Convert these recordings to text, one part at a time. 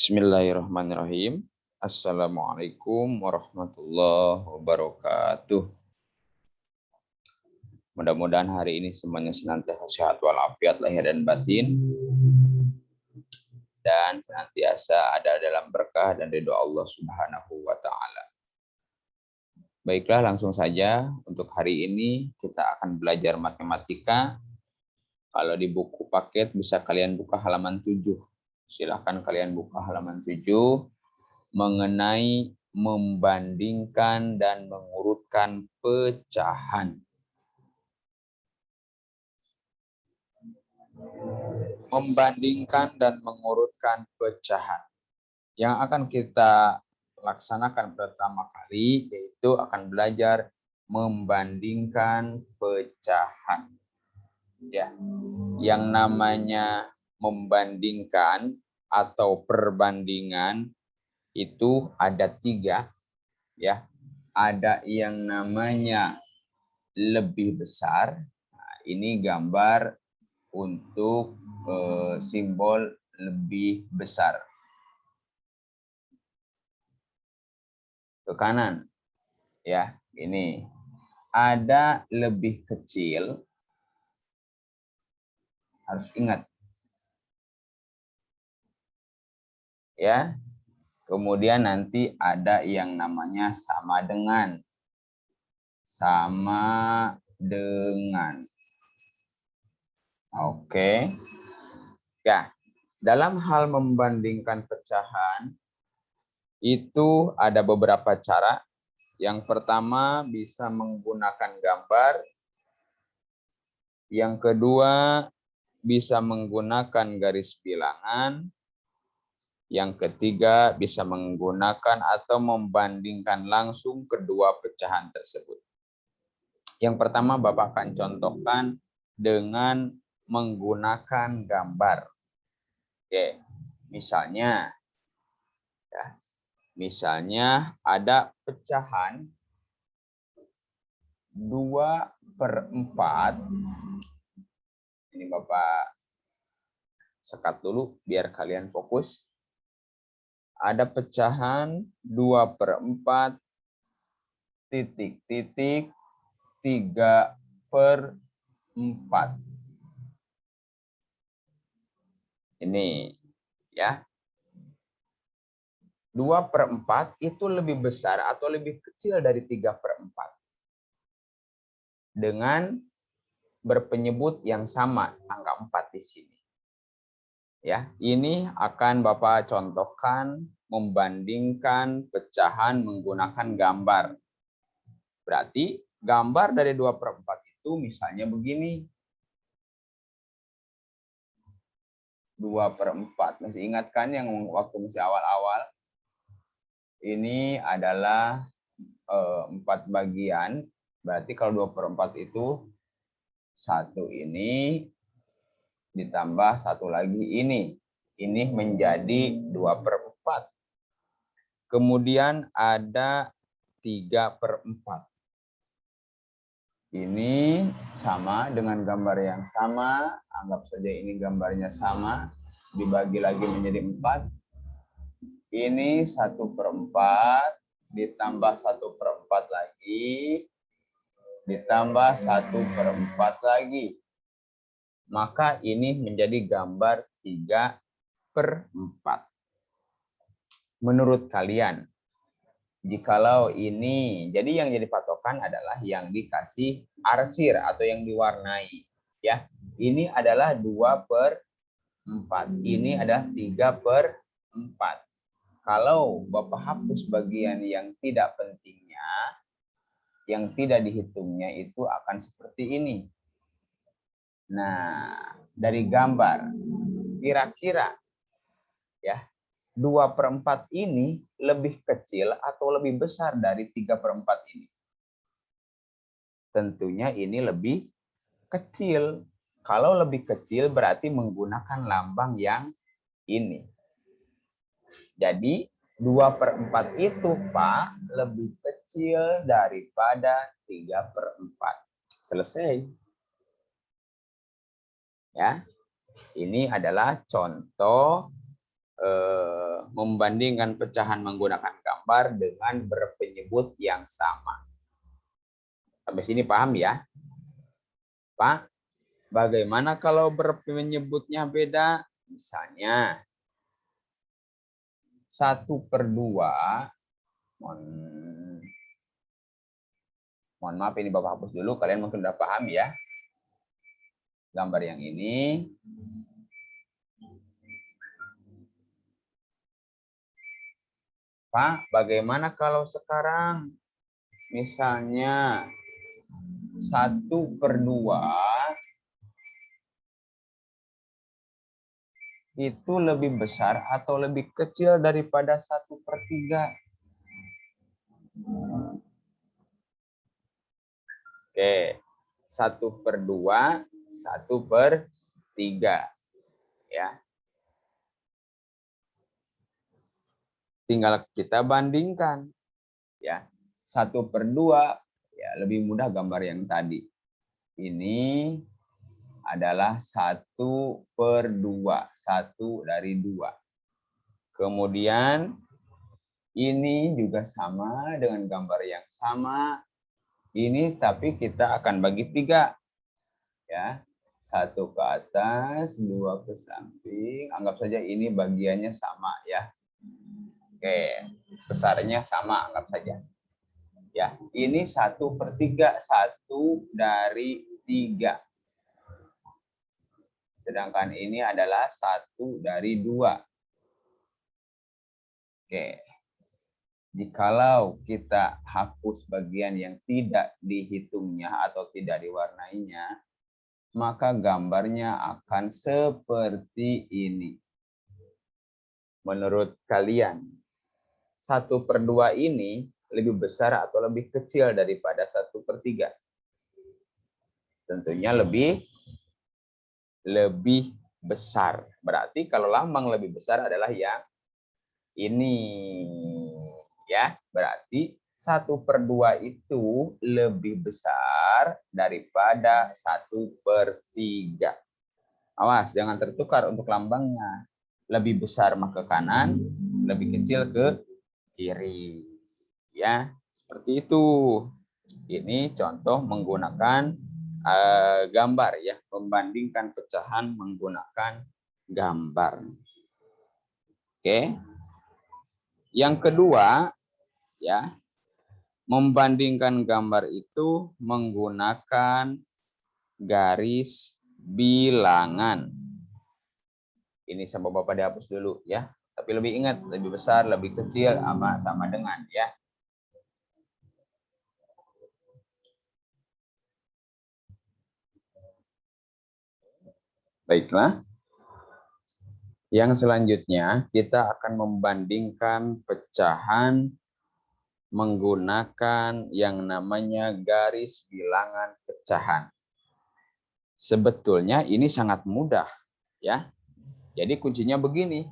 Bismillahirrahmanirrahim. Assalamualaikum warahmatullahi wabarakatuh. Mudah-mudahan hari ini semuanya senantiasa sehat walafiat lahir dan batin, dan senantiasa ada dalam berkah dan ridho Allah Subhanahu wa Ta'ala. Baiklah, langsung saja untuk hari ini kita akan belajar matematika. Kalau di buku paket bisa kalian buka halaman 7. Silahkan kalian buka halaman 7 mengenai membandingkan dan mengurutkan pecahan. Membandingkan dan mengurutkan pecahan. Yang akan kita laksanakan pertama kali yaitu akan belajar membandingkan pecahan. Ya, yang namanya membandingkan atau perbandingan itu ada 3, ya. Ada yang namanya lebih besar. Nah, ini gambar untuk simbol lebih besar. Ke kanan, ya. Ini ada lebih kecil. Harus ingat, ya. Kemudian nanti ada yang namanya sama dengan. Sama dengan. Oke. Ya, dalam hal membandingkan pecahan itu ada beberapa cara. Yang pertama bisa menggunakan gambar. Yang kedua bisa menggunakan garis bilangan. Yang ketiga bisa menggunakan atau membandingkan langsung kedua pecahan tersebut. Yang pertama Bapak akan contohkan dengan menggunakan gambar. Oke, misalnya ada pecahan 2/4. Ini Bapak sekat dulu biar kalian fokus. Ada pecahan 2/4 titik-titik 3/4. Ini ya. 2/4 itu lebih besar atau lebih kecil dari 3/4. Dengan berpenyebut yang sama, angka 4 di sini. Ya, ini akan Bapak contohkan membandingkan pecahan menggunakan gambar. Berarti gambar dari 2/4 itu misalnya begini. 2/4. Masih ingat kan yang waktu masih awal-awal? Ini adalah 4 bagian. Berarti kalau 2/4 itu 1 ini ditambah 1 lagi ini. Ini menjadi 2/4. Kemudian ada 3/4. Ini sama dengan gambar yang sama. Anggap saja ini gambarnya sama. Dibagi lagi menjadi 4. Ini 1/4 ditambah 1/4 lagi. Ditambah 1/4 lagi. Maka ini menjadi gambar 3/4. Menurut kalian, jikalau ini, jadi yang jadi patokan adalah yang dikasih arsir atau yang diwarnai. Ya, ini adalah 2/4. Ini adalah 3/4. Kalau Bapak hapus bagian yang tidak pentingnya, yang tidak dihitungnya itu akan seperti ini. Nah, dari gambar, kira-kira ya 2/4 ini lebih kecil atau lebih besar dari 3/4 ini? Tentunya ini lebih kecil. Kalau lebih kecil berarti menggunakan lambang yang ini. Jadi 2/4 itu Pak lebih kecil daripada 3/4. Selesai. Ya, ini adalah contoh membandingkan pecahan menggunakan gambar dengan berpenyebut yang sama. Sampai sini paham ya? Pak, bagaimana kalau berpenyebutnya beda? Misalnya 1/2, mohon maaf ini Bapak hapus dulu, kalian mungkin udah paham ya. Gambar yang ini. Pak, bagaimana kalau sekarang misalnya 1/2 itu lebih besar atau lebih kecil daripada 1/3? Oke, 1/2, 1/3, ya. Tinggal kita bandingkan, ya. 1/2, ya lebih mudah gambar yang tadi. Ini adalah 1/2, 1 dari 2. Kemudian ini juga sama dengan gambar yang sama. Ini tapi kita akan bagi 3. Ya. 1 ke atas, 2 ke samping. Anggap saja ini bagiannya sama ya. Oke, besarnya sama anggap saja. Ya, ini 1/3, 1 dari 3. Sedangkan ini adalah 1 dari 2. Oke. Jikalau kita hapus bagian yang tidak dihitungnya atau tidak diwarnainya, maka gambarnya akan seperti ini. Menurut kalian, 1/2 ini lebih besar atau lebih kecil daripada 1/3? Tentunya lebih besar. Berarti kalau lambang lebih besar adalah yang ini. Ya, berarti 1/2 itu lebih besar daripada 1/3. Awas, jangan tertukar untuk lambangnya. Lebih besar mah ke kanan, lebih kecil ke kiri. Ya, seperti itu. Ini contoh menggunakan gambar ya, membandingkan pecahan menggunakan gambar. Oke. Yang kedua, ya, membandingkan gambar itu menggunakan garis bilangan. Ini sama Bapak dihapus dulu ya. Tapi lebih ingat, lebih besar, lebih kecil, sama dengan ya. Baiklah. Yang selanjutnya kita akan membandingkan pecahan menggunakan yang namanya garis bilangan pecahan. Sebetulnya ini sangat mudah ya. Jadi kuncinya begini.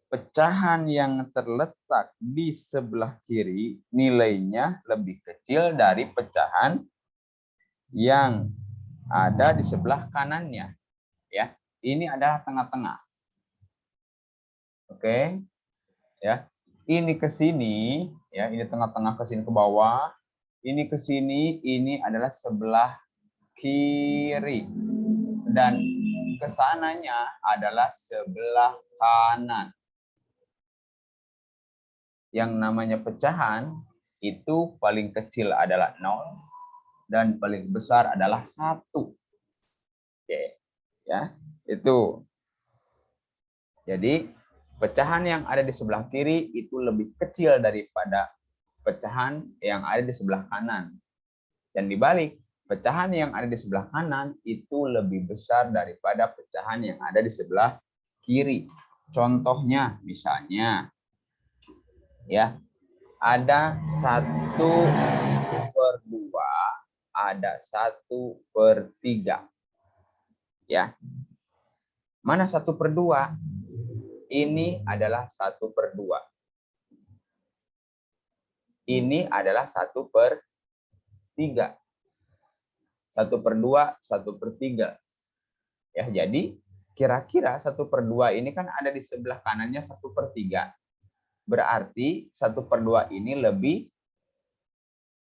Pecahan yang terletak di sebelah kiri nilainya lebih kecil dari pecahan yang ada di sebelah kanannya. Ya, ini adalah tengah-tengah. Oke, ya. Ini ke sini, ya. Ini tengah-tengah ke sini ke bawah. Ini ke sini, ini adalah sebelah kiri. Dan kesananya adalah sebelah kanan. Yang namanya pecahan itu paling kecil adalah 0 dan paling besar adalah 1. Oke, ya. Itu. Jadi pecahan yang ada di sebelah kiri itu lebih kecil daripada pecahan yang ada di sebelah kanan. Dan dibalik, pecahan yang ada di sebelah kanan itu lebih besar daripada pecahan yang ada di sebelah kiri. Contohnya misalnya, ya, ada 1/2, ada 1/3. Ya. Mana 1/2? Ini adalah 1/2. Ini adalah 1/3. 1/2, 1/3. Ya, jadi kira-kira 1/2 ini kan ada di sebelah kanannya 1/3. Berarti 1/2 ini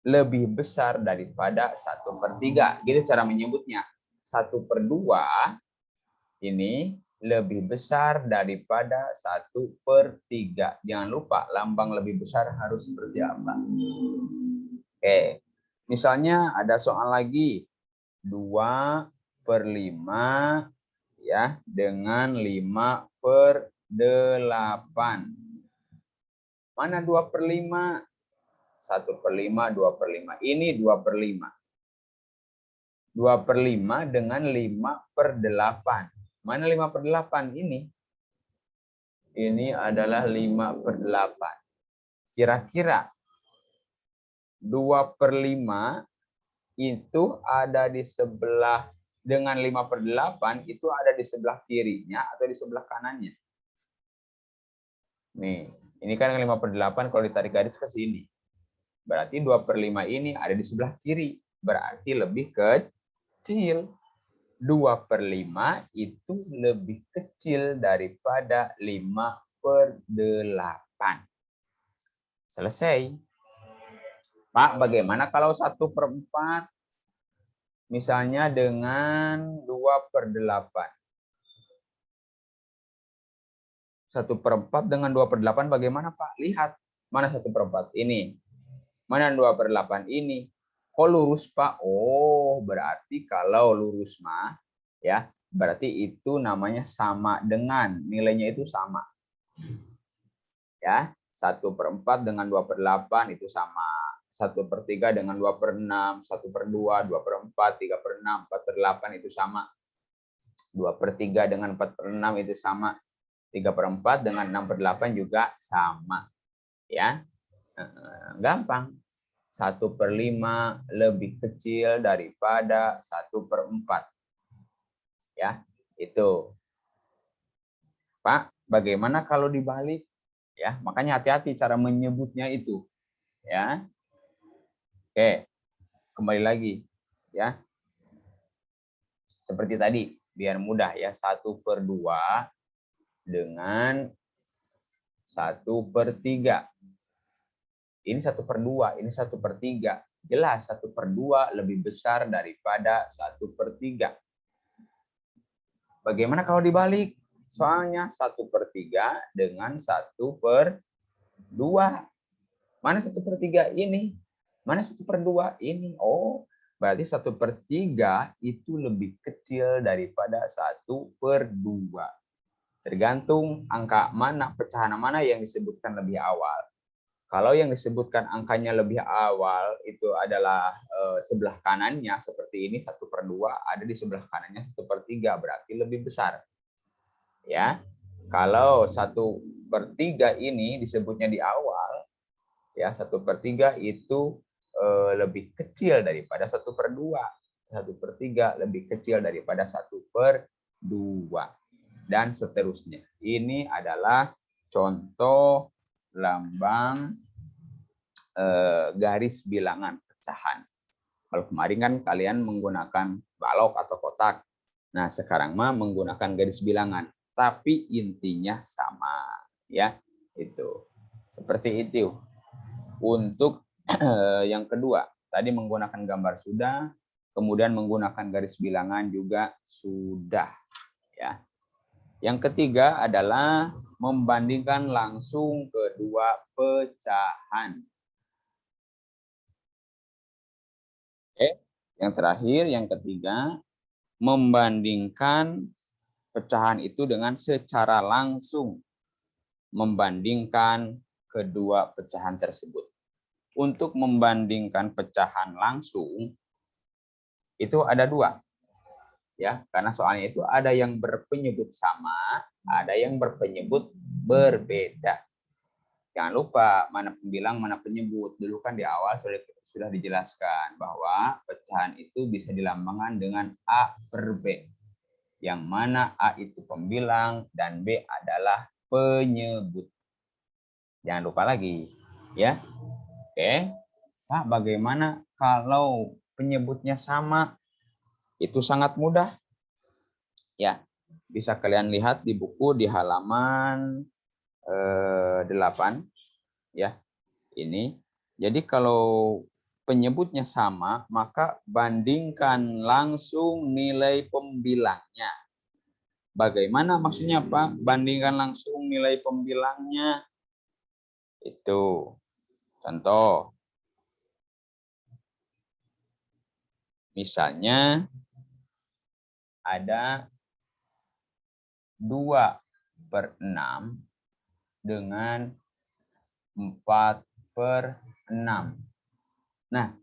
lebih besar daripada 1/3. Gitu cara menyebutnya. 1/2 ini lebih besar daripada 1/3. Jangan lupa lambang lebih besar harus seperti apa. Oke. Misalnya ada soal lagi. 2/5 ya dengan 5/8. Mana 2/5? 1/5, 2/5. Ini 2/5. 2/5 dengan 5/8. Mana 5/8 ini? Ini adalah 5/8. Kira-kira 2/5 itu ada di sebelah dengan 5/8 itu ada di sebelah kirinya atau di sebelah kanannya? Nih, ini kan 5/8 kalau ditarik garis ke sini. Berarti 2/5 ini ada di sebelah kiri. Berarti lebih kecil. 2/5 itu lebih kecil daripada 5/8. Selesai. Pak, bagaimana kalau 1/4? Misalnya dengan 2/8. 1/4 dengan 2/8 bagaimana, Pak? Lihat. Mana 1/4? Ini. Mana 2/8 ini? Kok lurus, Pak? Oh, berarti kalau lurus mah ya, berarti itu namanya sama dengan, nilainya itu sama. Ya, 1/4 dengan 2/8 itu sama. 1/3 dengan 2/6, 1/2, 2/4, 3/6, 4/8 itu sama. 2/3 dengan 4/6 itu sama. 3/4 dengan 6/8 juga sama. Ya, gampang. 1/5 lebih kecil daripada 1/4. Ya, itu. Pak, bagaimana kalau dibalik? Ya, makanya hati-hati cara menyebutnya itu. Ya. Oke, kembali lagi. Ya. Seperti tadi, biar mudah ya. 1/2 dengan 1/3. Ini 1/2, ini 1/3. Jelas 1/2 lebih besar daripada 1/3. Bagaimana kalau dibalik? Soalnya 1/3 dengan 1/2. Mana 1/3 ini? Mana 1/2 ini? Oh, berarti 1/3 itu lebih kecil daripada 1/2. Tergantung angka mana, pecahan mana yang disebutkan lebih awal. Kalau yang disebutkan angkanya lebih awal itu adalah sebelah kanannya seperti ini 1/2, ada di sebelah kanannya 1/3, berarti lebih besar. Ya, kalau 1/3 ini disebutnya di awal, ya 1/3 itu lebih kecil daripada 1/2. 1/3 lebih kecil daripada 1/2 dan seterusnya. Ini adalah contoh lambang garis bilangan pecahan. Kalau kemarin kan kalian menggunakan balok atau kotak. Nah, sekarang mah menggunakan garis bilangan, tapi intinya sama, ya. Itu. Seperti itu. Untuk yang kedua, tadi menggunakan gambar sudah, kemudian menggunakan garis bilangan juga sudah, ya. Yang ketiga adalah membandingkan langsung kedua pecahan. Oke, yang terakhir, yang ketiga, membandingkan pecahan itu dengan secara langsung. Membandingkan kedua pecahan tersebut. Untuk membandingkan pecahan langsung, itu ada dua. Ya, karena soalnya itu ada yang berpenyebut sama, ada yang berpenyebut berbeda. Jangan lupa mana pembilang, mana penyebut. Dulu kan di awal sudah dijelaskan bahwa pecahan itu bisa dilambangkan dengan A per B. Yang mana A itu pembilang dan B adalah penyebut. Jangan lupa lagi. Ya. Oke. Pak, bagaimana kalau penyebutnya sama? Itu sangat mudah. Ya. Bisa kalian lihat di buku di halaman 8 ya. Ini. Jadi kalau penyebutnya sama, maka bandingkan langsung nilai pembilangnya. Bagaimana maksudnya, Pak? Bandingkan langsung nilai pembilangnya. Itu. Contoh. Misalnya ada 2/6 dengan 4/6. Nah,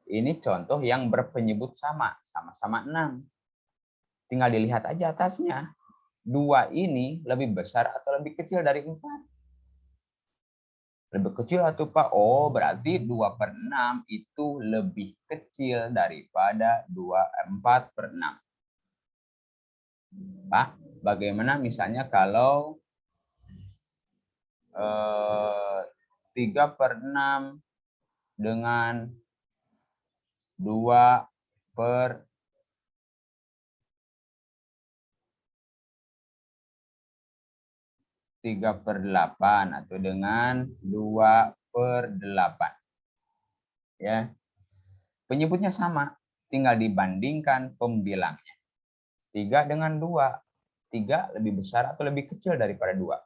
ini contoh yang berpenyebut sama, sama-sama 6. Tinggal dilihat aja atasnya. 2 ini lebih besar atau lebih kecil dari 4? Lebih kecil atau Pak? Oh, berarti 2/6 itu lebih kecil daripada 4/6. Pak, bagaimana misalnya kalau 3/6 dengan 3/8 atau dengan 2/8. Ya. Penyebutnya sama, tinggal dibandingkan pembilangnya. 3 dengan 2. 3 lebih besar atau lebih kecil daripada 2?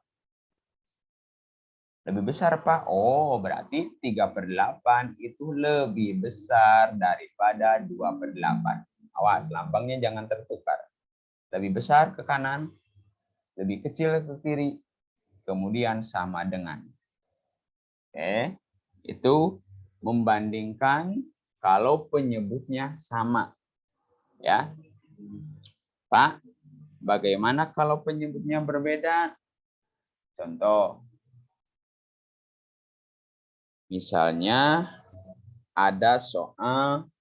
Lebih besar, Pak. Oh, berarti 3/8 itu lebih besar daripada 2/8. Awas, lambangnya jangan tertukar. Lebih besar ke kanan, lebih kecil ke kiri, kemudian sama dengan. Oke, itu membandingkan kalau penyebutnya sama. Ya, Pak, bagaimana kalau penyebutnya berbeda? Contoh, misalnya ada soal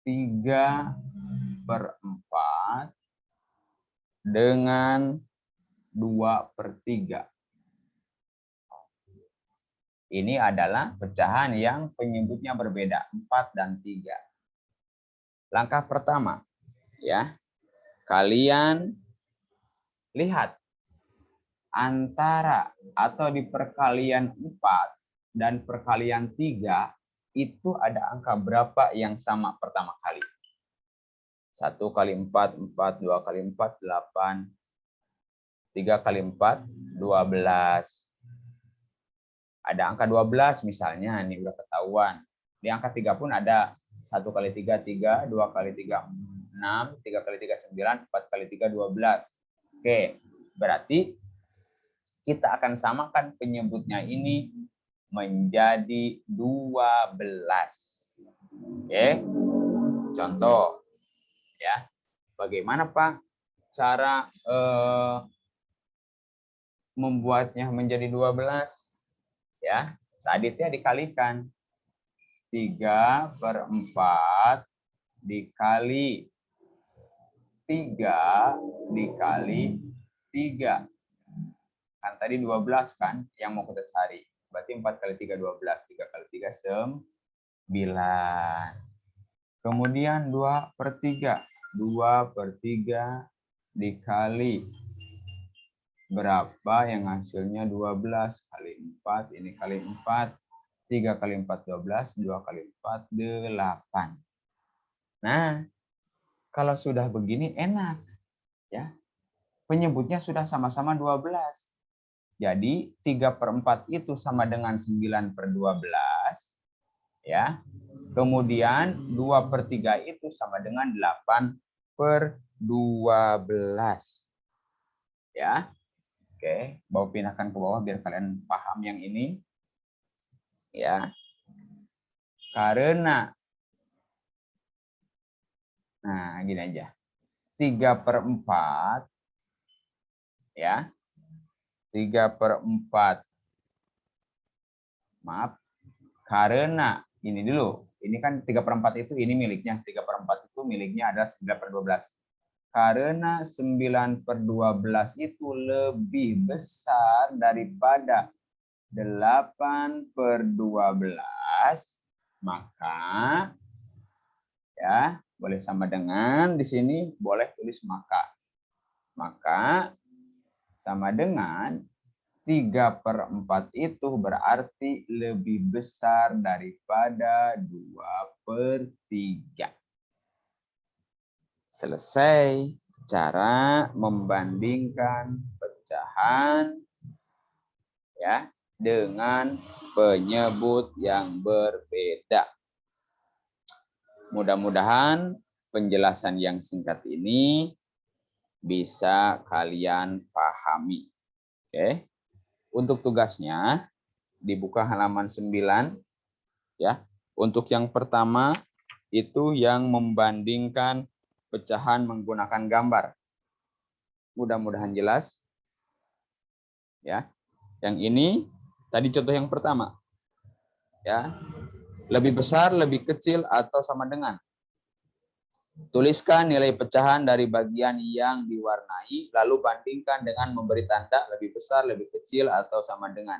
3/4 dengan 2/3. Ini adalah pecahan yang penyebutnya berbeda, 4 dan 3. Langkah pertama, ya, kalian lihat antara atau di perkalian 4 dan perkalian 3 itu ada angka berapa yang sama pertama kali. 1 kali 4, 4, 2 kali 4, 8. 3 kali 4, 12. Ada angka 12 misalnya, ini udah ketahuan. Di angka 3 pun ada 1 kali 3, 3, 2 kali 3, 6, 3 kali 3, 9, 4 kali 3, 12. Oke, berarti kita akan samakan penyebutnya ini menjadi 12. Oke, contoh. Ya, bagaimana Pak cara membuatnya menjadi 12? Ya, tadi itu dikalikan 3/4 dikali 3 dikali 3. Kan tadi 12 kan yang mau kita cari. Berarti 4 kali 3 12, 3 kali 3 9. Kemudian 2/3. 2/3 dikali berapa yang hasilnya 12 kali 4, ini kali 4, 3 kali 4 12, 2 kali 4 8. Nah, kalau sudah begini enak ya. Penyebutnya sudah sama-sama 12. Jadi 3/4 itu sama dengan 9/12 ya. Kemudian 2/3 itu sama dengan 8/12. Ya. Oke, bawa pindahkan ke bawah biar kalian paham yang ini. Ya. Karena nah, gini aja. 3/4 ya. 3/4. Maaf. Karena ini dulu. Ini kan 3/4 itu ini miliknya. 3/4 itu miliknya adalah 9/12. Karena 9/12 itu lebih besar daripada 8/12, maka ya boleh sama dengan di sini boleh tulis maka. Maka sama dengan 3/4 itu berarti lebih besar daripada 2/3. Selesai cara membandingkan pecahan ya dengan penyebut yang berbeda. Mudah-mudahan penjelasan yang singkat ini bisa kalian pahami. Oke. Untuk tugasnya dibuka halaman 9 ya. Untuk yang pertama itu yang membandingkan pecahan menggunakan gambar. Mudah-mudahan jelas. Ya. Yang ini tadi contoh yang pertama. Ya. Lebih besar, lebih kecil atau sama dengan. Tuliskan nilai pecahan dari bagian yang diwarnai, lalu bandingkan dengan memberi tanda lebih besar, lebih kecil, atau sama dengan.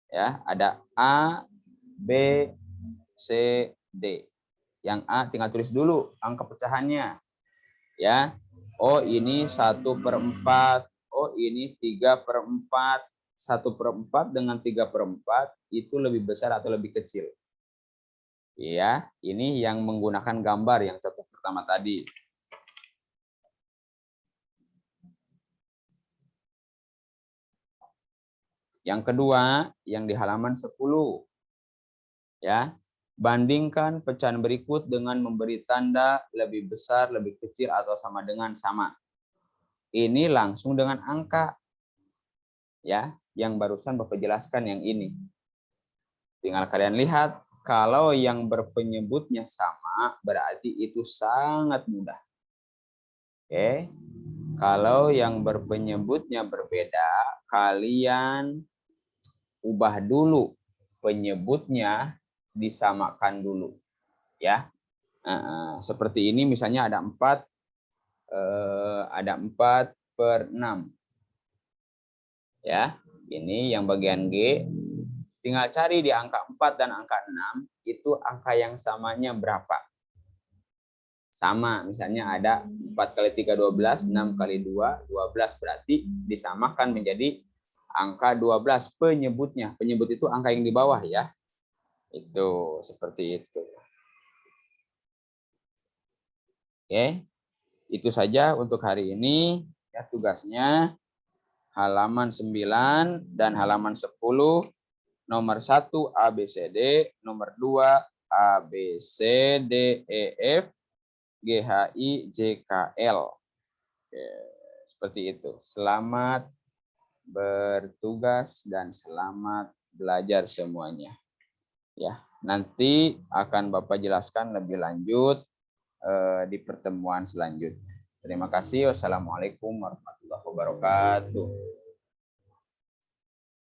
Ya, ada A, B, C, D. Yang A tinggal tulis dulu angka pecahannya. Ya, oh ini 1/4, oh ini 3/4. 1/4 dengan 3/4 itu lebih besar atau lebih kecil. Ya, ini yang menggunakan gambar yang contoh pertama tadi. Yang kedua, yang di halaman 10. Ya. Bandingkan pecahan berikut dengan memberi tanda lebih besar, lebih kecil atau sama dengan sama. Ini langsung dengan angka. Ya, yang barusan Bapak jelaskan yang ini. Tinggal kalian lihat, kalau yang berpenyebutnya sama, berarti itu sangat mudah. Oke. Kalau yang berpenyebutnya berbeda, kalian ubah dulu penyebutnya, disamakan dulu. Ya. Seperti ini misalnya ada 4/6. Ya. Ini yang bagian G. Tinggal cari di angka 4 dan angka 6, itu angka yang samanya berapa. Sama, misalnya ada 4 kali 3, 12, 6 kali 2, 12. Berarti disamakan menjadi angka 12 penyebutnya. Penyebut itu angka yang di bawah ya. Itu, seperti itu. Oke, itu saja untuk hari ini. Ya, tugasnya halaman 9 dan halaman 10. Nomor 1 ABCD, nomor 2 ABCDEF, GHI, JKL. Oke, seperti itu. Selamat bertugas dan selamat belajar semuanya. Ya, nanti akan Bapak jelaskan lebih lanjut di pertemuan selanjutnya. Terima kasih. Wassalamualaikum warahmatullahi wabarakatuh.